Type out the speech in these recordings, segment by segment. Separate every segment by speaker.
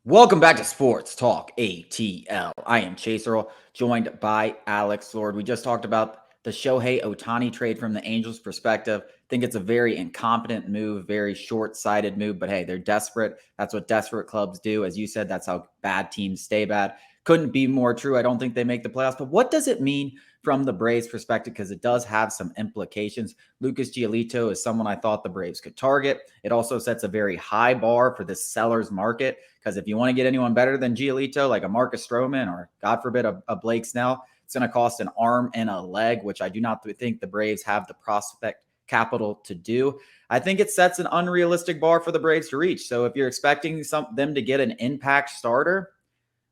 Speaker 1: Welcome back to Sports Talk ATL. I am Chase Earl, joined by Alex Lord. We just talked about the Shohei Ohtani trade from the Angels' perspective. I think it's a very incompetent move, very short-sighted move, but hey, they're desperate. That's what desperate clubs do. As you said, that's how bad teams stay bad. Couldn't be more true. I don't think they make the playoffs, but what does it mean from the Braves' perspective? Because it does have some implications. Lucas Giolito is someone I thought the Braves could target. It also sets a very high bar for the seller's market. Because if you want to get anyone better than Giolito, like a Marcus Stroman or, God forbid, a Blake Snell, it's going to cost an arm and a leg, which I do not think the Braves have the prospect capital to do. I think it sets an unrealistic bar for the Braves to reach. So if you're expecting them to get an impact starter,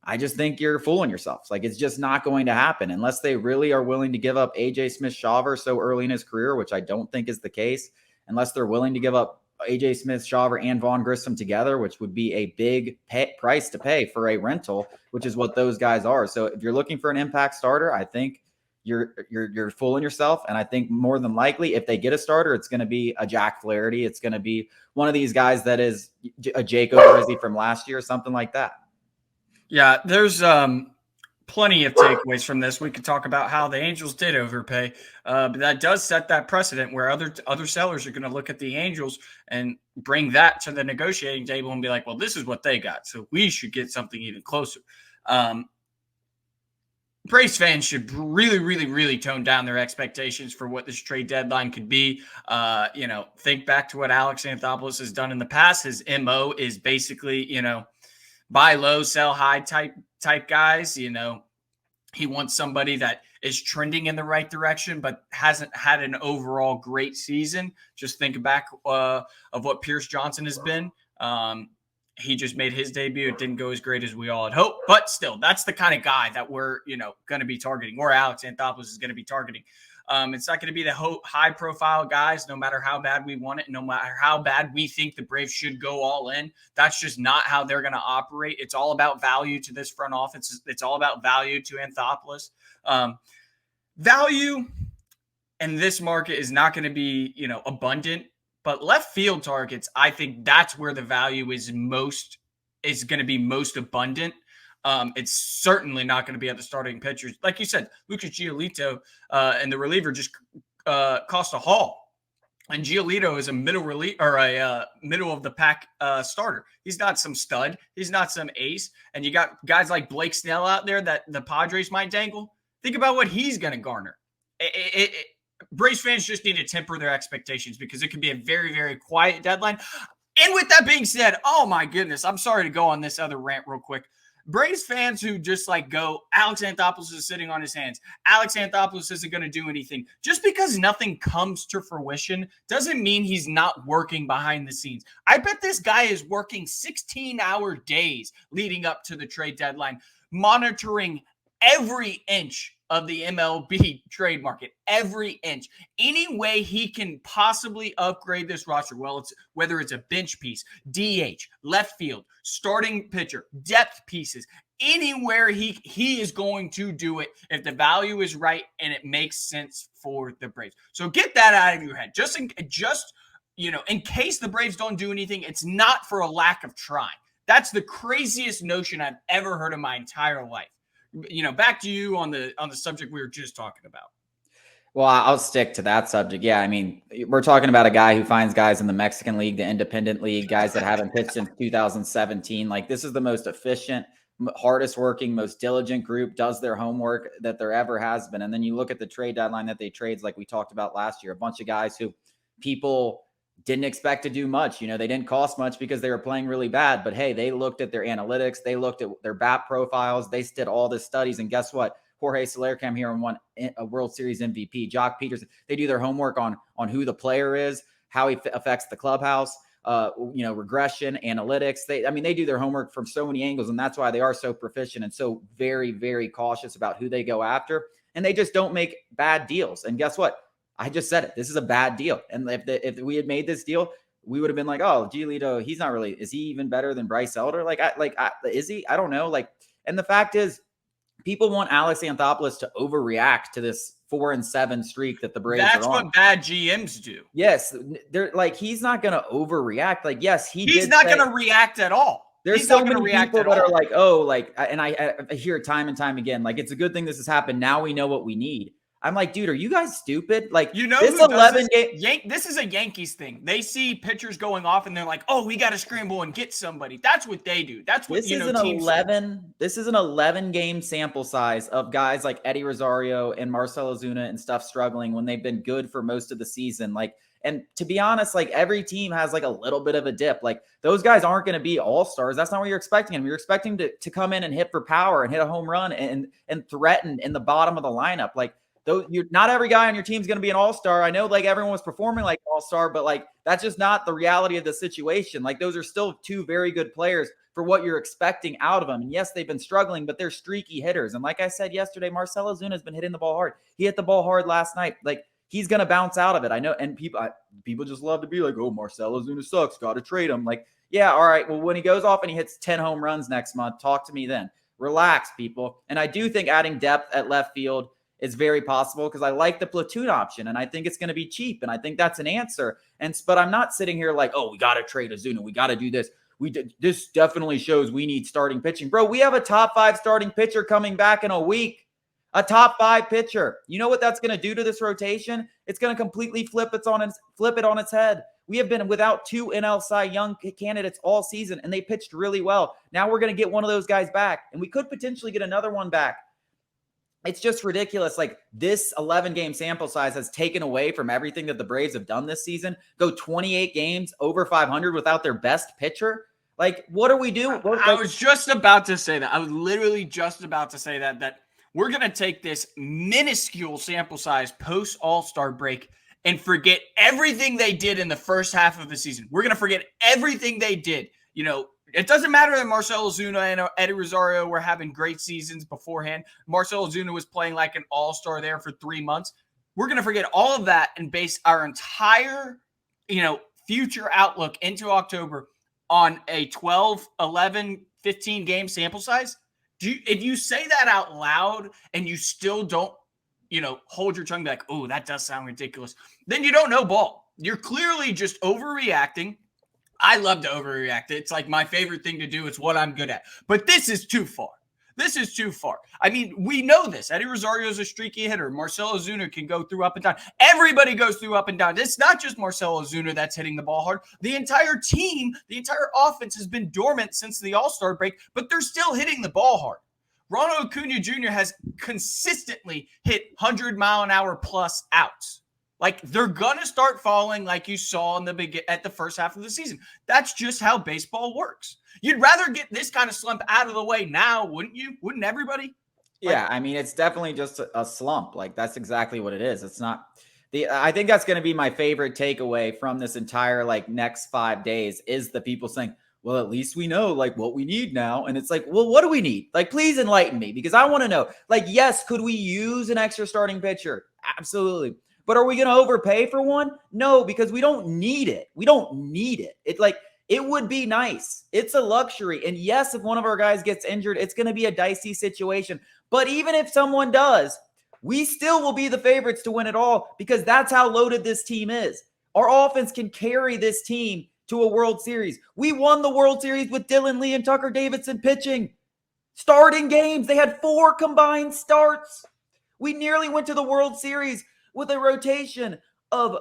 Speaker 1: I just think you're fooling yourselves. Like, it's just not going to happen unless they really are willing to give up AJ Smith-Shawver so early in his career, which I don't think is the case, unless they're willing to give up AJ Smith-Shawver and Vaughn Grissom together, which would be a big price to pay for a rental, which is what those guys are. So if you're looking for an impact starter, I think you're fooling yourself. And I think more than likely, if they get a starter, it's going to be a Jack Flaherty. It's going to be one of these guys that is a Jake Odorizzi from last year, something like that.
Speaker 2: Yeah, there's plenty of takeaways from this. We could talk about how the Angels did overpay, but that does set that precedent where other sellers are going to look at the Angels and bring that to the negotiating table and be like, well, this is what they got, so we should get something even closer. Braves fans should really, really, really tone down their expectations for what this trade deadline could be. Think back to what Alex Anthopoulos has done in the past. His MO is basically, buy low, sell high type guys. He wants somebody that is trending in the right direction, but hasn't had an overall great season. Just think back of what Pierce Johnson has been. He just made his debut. It didn't go as great as we all had hoped, but still, that's the kind of guy that we're, going to be targeting, or Alex Anthopoulos is going to be targeting. It's not going to be the high-profile guys, no matter how bad we want it, no matter how bad we think the Braves should go all in. That's just not how they're going to operate. It's all about value to this front office. It's all about value to Anthopoulos. Value in this market is not going to be, abundant, but left field targets, I think that's where the value is going to be most abundant. It's certainly not going to be at the starting pitchers. Like you said, Lucas Giolito and the reliever just cost a haul. And Giolito is a middle of the pack starter. He's not some stud. He's not some ace. And you got guys like Blake Snell out there that the Padres might dangle. Think about what he's going to garner. Braves fans just need to temper their expectations because it could be a very, very quiet deadline. And with that being said, oh my goodness, I'm sorry to go on this other rant real quick. Braves fans who just go, Alex Anthopoulos is sitting on his hands. Alex Anthopoulos isn't going to do anything. Just because nothing comes to fruition doesn't mean he's not working behind the scenes. I bet this guy is working 16-hour days leading up to the trade deadline, monitoring every inch of the MLB trade market, every inch. Any way he can possibly upgrade this roster, whether it's a bench piece, DH, left field, starting pitcher, depth pieces, anywhere he is going to do it if the value is right and it makes sense for the Braves. So get that out of your head. Just in case the Braves don't do anything, it's not for a lack of trying. That's the craziest notion I've ever heard in my entire life. Back to you on the subject we were just talking about.
Speaker 1: Well, I'll stick to that subject. Yeah, I mean, we're talking about a guy who finds guys in the Mexican League, the Independent League, guys that haven't pitched since 2017. Like, this is the most efficient, hardest working, most diligent group, does their homework that there ever has been. And then you look at the trade deadline that they trades, like we talked about last year, a bunch of guys who people didn't expect to do much. They didn't cost much because they were playing really bad. But hey, they looked at their analytics. They looked at their BAT profiles. They did all the studies. And guess what? Jorge Soler came here and won a World Series MVP. Jock Peterson, they do their homework on who the player is, how he affects the clubhouse, regression, analytics. They do their homework from so many angles. And that's why they are so proficient and so very, very cautious about who they go after. And they just don't make bad deals. And guess what? I just said it. This is a bad deal. And if we had made this deal, we would have been like, oh, Giolito, he's not really, is he even better than Bryce Elder? Is he? I don't know. And the fact is, people want Alex Anthopoulos to overreact to this 4-7 streak that the Braves are on.
Speaker 2: That's what bad GMs do.
Speaker 1: Yes. They're he's not going to overreact. He's
Speaker 2: not going to react at all.
Speaker 1: There's
Speaker 2: He's
Speaker 1: so
Speaker 2: not going to
Speaker 1: many
Speaker 2: react
Speaker 1: people
Speaker 2: at
Speaker 1: that are
Speaker 2: all.
Speaker 1: like, oh, like, and I hear it time and time again. Like, it's a good thing this has happened. Now we know what we need. I'm like, dude, are you guys stupid? Like,
Speaker 2: You know
Speaker 1: this
Speaker 2: who does
Speaker 1: 11
Speaker 2: this?
Speaker 1: game.
Speaker 2: This is a Yankees thing. They see pitchers going off and they're like, "Oh, we got to scramble and get somebody." That's what they do. That's what
Speaker 1: This is an
Speaker 2: teams.
Speaker 1: 11. This is an 11 game sample size of guys like Eddie Rosario and Marcell Ozuna and stuff struggling when they've been good for most of the season. Like, and to be honest, like every team has like a little bit of a dip. Like those guys aren't going to be all stars. That's not what you're expecting them. You're expecting to come in and hit for power and hit a home run and threaten in the bottom of the lineup. Like those, you're not every guy on your team is going to be an all-star. I know like everyone was performing like all-star, but like that's just not the reality of the situation. Like those are still two very good players for what you're expecting out of them. And yes, they've been struggling, but they're streaky hitters. And like I said yesterday, Marcell Ozuna has been hitting the ball hard. He hit the ball hard last night. Like he's going to bounce out of it. I know. And people just love to be like, oh, Marcell Ozuna sucks. Got to trade him. Like, yeah, all right. Well, when he goes off and he hits 10 home runs next month, talk to me then. Relax, people. And I do think adding depth at left field is very possible because I like the platoon option and I think it's going to be cheap. And I think that's an answer. But I'm not sitting here like, oh, we got to trade Ozuna. We got to do this. This definitely shows we need starting pitching. Bro, we have a top 5 starting pitcher coming back in a week. A top 5 pitcher. You know what that's going to do to this rotation? It's going to completely flip it on its head. We have been without 2 NL Cy Young candidates all season, and they pitched really well. Now we're going to get one of those guys back, and we could potentially get another one back. It's just ridiculous. Like this 11-game sample size has taken away from everything that the Braves have done this season. Go 28 games over 500 without their best pitcher. Like, what are we doing?
Speaker 2: I was just about to say that. I was literally just about to say that we're going to take this minuscule sample size post All-Star break and forget everything they did in the first half of the season. We're going to forget everything they did. It doesn't matter that Marcell Ozuna and Eddie Rosario were having great seasons beforehand. Marcell Ozuna was playing like an all-star there for 3 months. We're going to forget all of that and base our entire, future outlook into October on a 12, 11, 15 game sample size. If you say that out loud and you still don't, hold your tongue back, oh, that does sound ridiculous, then you don't know ball. You're clearly just overreacting. I love to overreact. It's like my favorite thing to do. It's what I'm good at. But this is too far. This is too far. I mean, we know this. Eddie Rosario is a streaky hitter. Marcell Ozuna can go through up and down. Everybody goes through up and down. It's not just Marcell Ozuna that's hitting the ball hard. The entire team, the entire offense has been dormant since the All-Star break, but they're still hitting the ball hard. Ronald Acuna Jr. has consistently hit 100-mile-an-hour plus outs. Like, they're going to start falling like you saw at the first half of the season. That's just how baseball works. You'd rather get this kind of slump out of the way now, wouldn't you? Wouldn't everybody?
Speaker 1: Yeah, I mean, it's definitely just a slump. Like, that's exactly what it is. It's not I think that's going to be my favorite takeaway from this entire, next 5 days is the people saying, well, at least we know, what we need now. And it's like, well, what do we need? Please enlighten me because I want to know. Yes, could we use an extra starting pitcher? Absolutely. But are we going to overpay for one? No, because we don't need it. We don't need it. It would be nice. It's a luxury. And yes, if one of our guys gets injured, it's going to be a dicey situation. But even if someone does, we still will be the favorites to win it all because that's how loaded this team is. Our offense can carry this team to a World Series. We won the World Series with Dylan Lee and Tucker Davidson pitching. Starting games. They had 4 combined starts. We nearly went to the World Series with a rotation of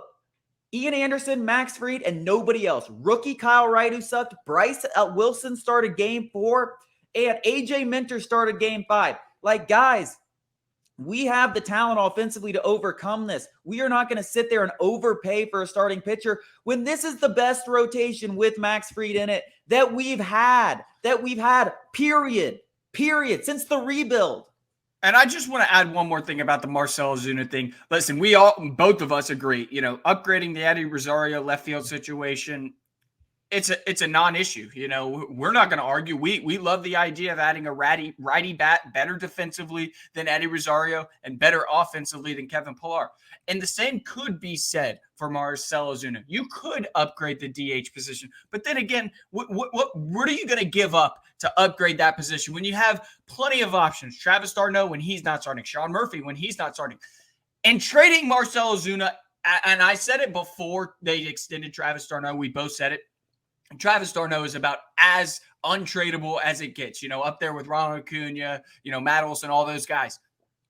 Speaker 1: Ian Anderson, Max Fried, and nobody else. Rookie Kyle Wright, who sucked. Bryce Wilson started game 4, and AJ Minter started game 5. Guys, we have the talent offensively to overcome this. We are not going to sit there and overpay for a starting pitcher when this is the best rotation with Max Fried in it that we've had, period, since the rebuild.
Speaker 2: And I just want to add one more thing about the Marcell Ozuna thing. Listen, both of us agree, upgrading the Eddie Rosario left field situation, it's a non-issue. We're not going to argue. We love the idea of adding a righty bat better defensively than Eddie Rosario and better offensively than Kevin Pillar. And the same could be said for Marcell Ozuna. You could upgrade the DH position, but then again, what are you going to give up to upgrade that position when you have plenty of options? Travis d'Arnaud when he's not starting, Sean Murphy when he's not starting, and trading Marcell Ozuna. And I said it before they extended Travis d'Arnaud. We both said it. Travis d'Arnaud is about as untradeable as it gets, up there with Ronald Acuna, Matt Olson, all those guys.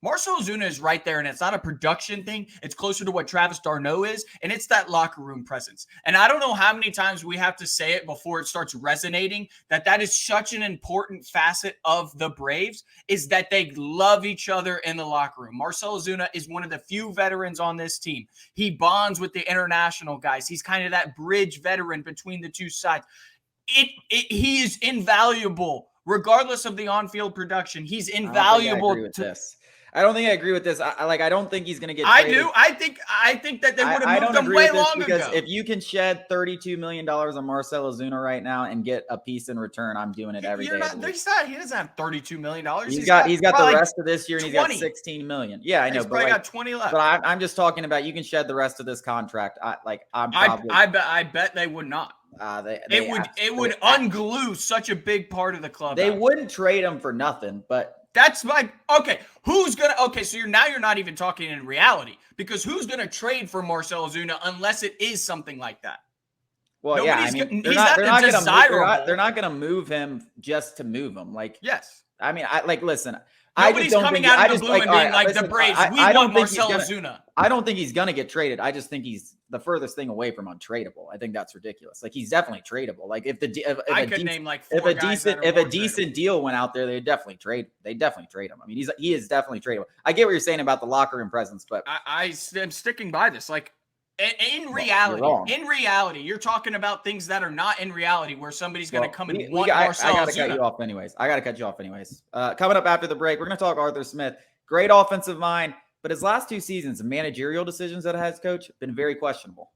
Speaker 2: Marcell Ozuna is right there, and it's not a production thing. It's closer to what Travis d'Arnaud is, and it's that locker room presence. And I don't know how many times we have to say it before it starts resonating, that is such an important facet of the Braves, is that they love each other in the locker room. Marcell Ozuna is one of the few veterans on this team. He bonds with the international guys. He's kind of that bridge veteran between the two sides. He is invaluable, regardless of the on-field production. He's invaluable to
Speaker 1: this. I don't think I agree with this. I don't think he's going to get
Speaker 2: traded.
Speaker 1: I
Speaker 2: do. I think that they would have moved him way long ago.
Speaker 1: Because if you can shed $32 million on Marcell Ozuna right now and get a piece in return, I'm doing it every day.
Speaker 2: He doesn't have $32 million.
Speaker 1: He's got the rest of this year, and he's got $16 million. Yeah, I know.
Speaker 2: He's probably got 20 left.
Speaker 1: But I'm just talking about you can shed the rest of this contract.
Speaker 2: I bet they would not. It would unglue such a big part of the club.
Speaker 1: They wouldn't trade him for nothing, but.
Speaker 2: That's my okay. So you're not even talking in reality, because who's gonna trade for Marcell Ozuna unless it is something like that?
Speaker 1: Well,
Speaker 2: Nobody's
Speaker 1: they're not gonna move him just to move him.
Speaker 2: Yes.
Speaker 1: I mean, listen.
Speaker 2: Nobody's coming out of the blue and being the Braves, we want Marcell Ozuna.
Speaker 1: I don't think he's going to get traded. I just think he's the furthest thing away from untradeable. I think that's ridiculous. He's definitely tradable. If a decent deal went out there, they'd definitely trade him. I mean, he is definitely tradable. I get what you're saying about the locker room presence, but
Speaker 2: I am sticking by this. In reality, you're talking about things that are not in reality, where somebody's going to come and want Marcell Ozuna.
Speaker 1: I got to cut you off anyways. Coming up after the break, we're going to talk Arthur Smith. Great offensive mind, but his last 2 seasons, managerial decisions as a head coach have been very questionable.